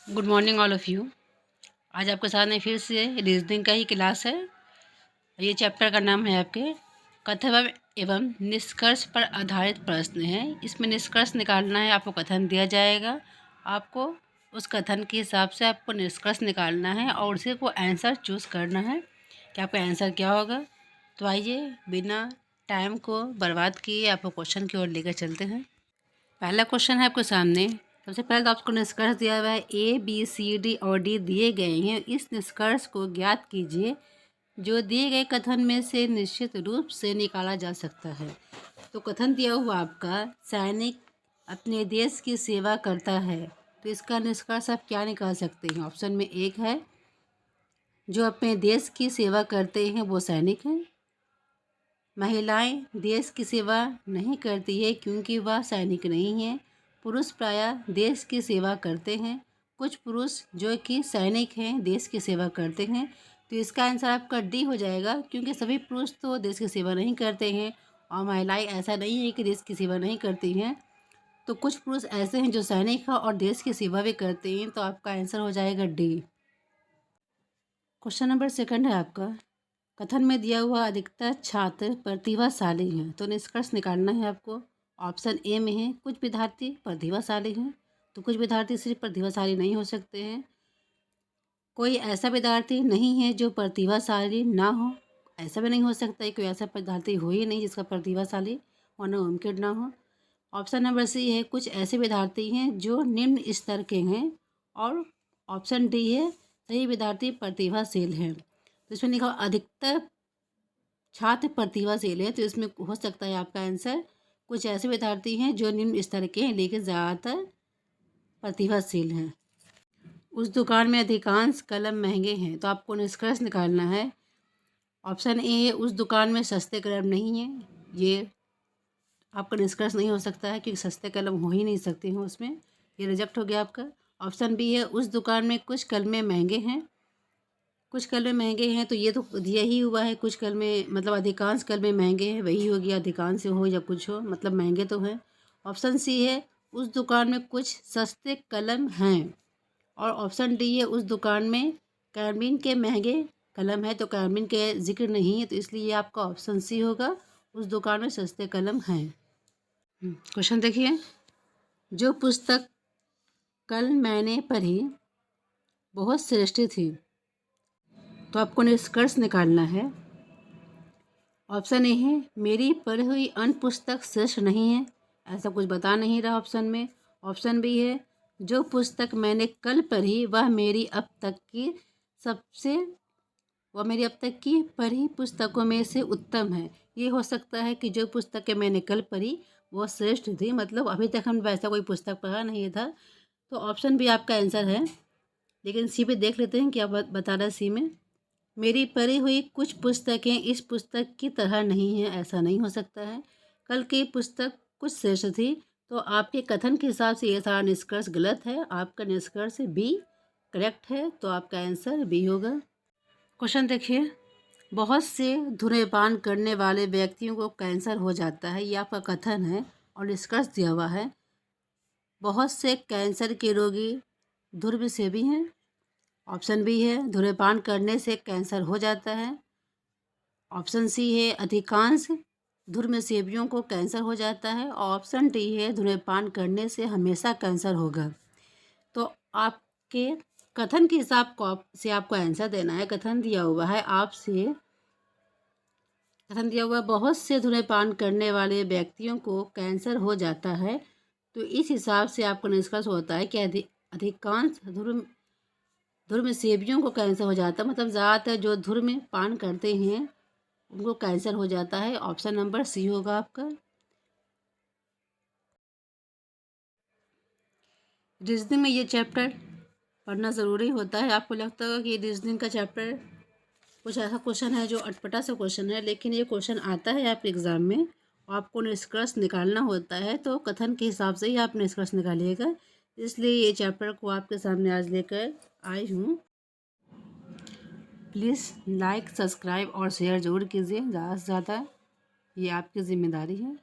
Good morning all of you. आज आपके साथ में फिर से रीजनिंग का ही क्लास है। ये चैप्टर का नाम है आपके कथन एवं निष्कर्ष पर आधारित प्रश्न है। इसमें निष्कर्ष निकालना है, आपको कथन दिया जाएगा, आपको उस कथन के हिसाब से आपको निष्कर्ष निकालना है और उसी को आंसर चूज़ करना है कि आपका आंसर क्या होगा। तो आइए बिना टाइम को बर्बाद किए आपको क्वेश्चन की ओर लेकर चलते हैं। पहला क्वेश्चन है आपके सामने। सबसे पहले तो आपको निष्कर्ष दिया हुआ है ए बी सी डी और डी दिए गए हैं। इस निष्कर्ष को ज्ञात कीजिए जो दिए गए कथन में से निश्चित रूप से निकाला जा सकता है। तो कथन दिया हुआ आपका सैनिक अपने देश की सेवा करता है, तो इसका निष्कर्ष आप क्या निकाल सकते हैं। ऑप्शन में एक है जो अपने देश की सेवा करते हैं वो सैनिक हैं। महिलाएं देश की सेवा नहीं करती है क्योंकि वह सैनिक नहीं है। पुरुष प्रायः देश की सेवा करते हैं। कुछ पुरुष जो कि सैनिक हैं देश की सेवा करते हैं। तो इसका आंसर आपका डी हो जाएगा, क्योंकि सभी पुरुष तो देश की सेवा नहीं करते हैं और महिलाएं ऐसा नहीं है कि देश की सेवा नहीं करती हैं। तो कुछ पुरुष ऐसे हैं जो सैनिक हैं और देश की सेवा भी करते हैं। तो आपका आंसर हो जाएगा डी। क्वेश्चन नंबर सेकंड है आपका कथन में दिया हुआ अधिकतर छात्र प्रतिभाशाली हैं, तो निष्कर्ष निकालना है आपको। ऑप्शन ए में है कुछ विद्यार्थी प्रतिभाशाली हैं, तो कुछ विद्यार्थी सिर्फ प्रतिभाशाली नहीं हो सकते हैं। कोई ऐसा विद्यार्थी नहीं है जो प्रतिभाशाली ना हो, ऐसा भी नहीं हो सकता है। कोई ऐसा विद्यार्थी हो ही नहीं जिसका प्रतिभाशाली होना मुमकिन ना हो। ऑप्शन नंबर सी है कुछ ऐसे विद्यार्थी हैं जो निम्न स्तर के हैं, और ऑप्शन डी है सही विद्यार्थी प्रतिभाशील हैं। तो इसमें लिखा अधिकतर छात्र प्रतिभाशील है, तो इसमें हो सकता है आपका आंसर कुछ ऐसे विद्यार्थी हैं जो निम्न स्तर के हैं लेकिन ज़्यादातर प्रतिभाशील हैं। उस दुकान में अधिकांश कलम महंगे हैं, तो आपको निष्कर्ष निकालना है। ऑप्शन ए है उस दुकान में सस्ते कलम नहीं है, ये आपका निष्कर्ष नहीं हो सकता है क्योंकि सस्ते कलम हो ही नहीं सकते हैं उसमें, ये रिजेक्ट हो गया आपका। ऑप्शन बी है उस दुकान में कुछ कलमें महंगे हैं, कुछ कलमें महंगे हैं, तो ये तो दिया ही हुआ है कुछ कलमें, मतलब अधिकांश कलमें महंगे हैं, वही हो गया अधिकांश हो या कुछ हो, मतलब महंगे तो हैं। ऑप्शन सी है उस दुकान में कुछ सस्ते कलम हैं, और ऑप्शन डी है उस दुकान में कैरबिन के महंगे कलम है, तो कैरबिन के जिक्र नहीं है, तो इसलिए आपका ऑप्शन सी होगा उस दुकान में सस्ते कलम हैं। क्वेश्चन देखिए, जो पुस्तक कल मैंने पढ़ी बहुत श्रेष्ठ थी, तो आपको निष्कर्ष निकालना है। ऑप्शन ए है मेरी पढ़ी हुई अन्य पुस्तक श्रेष्ठ नहीं है, ऐसा कुछ बता नहीं रहा ऑप्शन में। ऑप्शन बी है जो पुस्तक मैंने कल पढ़ी वह मेरी अब तक की पढ़ी पुस्तकों में से उत्तम है। ये हो सकता है कि जो पुस्तकें मैंने कल पढ़ी वो श्रेष्ठ थी, मतलब अभी तक हम वैसा कोई पुस्तक पढ़ा नहीं था। तो ऑप्शन बी आपका आंसर है, लेकिन सी पे देख लेते हैं क्या बता रहा है सी में। मेरी पढ़ी हुई कुछ पुस्तकें इस पुस्तक की तरह नहीं है, ऐसा नहीं हो सकता है। कल की पुस्तक कुछ श्रेष्ठ थी, तो आपके कथन के हिसाब से ये सारा निष्कर्ष गलत है। आपका निष्कर्ष बी करेक्ट है, तो आपका आंसर बी होगा। क्वेश्चन देखिए, बहुत से धूम्रपान करने वाले व्यक्तियों को कैंसर हो जाता है, ये आपका कथन है और निष्कर्ष दिया हुआ है। बहुत से कैंसर के रोगी धूम्रसेवी हैं। ऑप्शन बी है धूम्रपान करने से कैंसर हो जाता है। ऑप्शन सी है अधिकांश धूम्रसेवियों को कैंसर हो जाता है, और ऑप्शन डी है धूम्रपान करने से हमेशा कैंसर होगा। तो आपके कथन के हिसाब से आपको आंसर देना है। कथन दिया हुआ है बहुत से धूम्रपान करने वाले व्यक्तियों को कैंसर हो जाता है, तो इस हिसाब से आपको निष्कर्ष होता है कि अधिकांश धूम्रसेवियों को कैंसर हो जाता है, मतलब ज़्यादातर जो धूम्रपान करते हैं उनको कैंसर हो जाता है। ऑप्शन नंबर सी होगा आपका। रीजनिंग में ये चैप्टर पढ़ना ज़रूरी होता है। आपको लगता होगा कि रीजनिंग का चैप्टर कुछ ऐसा क्वेश्चन है जो अटपटा सा क्वेश्चन है, लेकिन ये क्वेश्चन आता है आपके एग्ज़ाम में, आपको निष्कर्ष निकालना होता है, तो कथन के हिसाब से ही आप निष्कर्ष निकालिएगा। इसलिए ये चैप्टर को आपके सामने आज लेकर आई हूँ। प्लीज़ लाइक, सब्सक्राइब और शेयर ज़रूर कीजिए ज़्यादा से ज़्यादा, ये आपकी ज़िम्मेदारी है।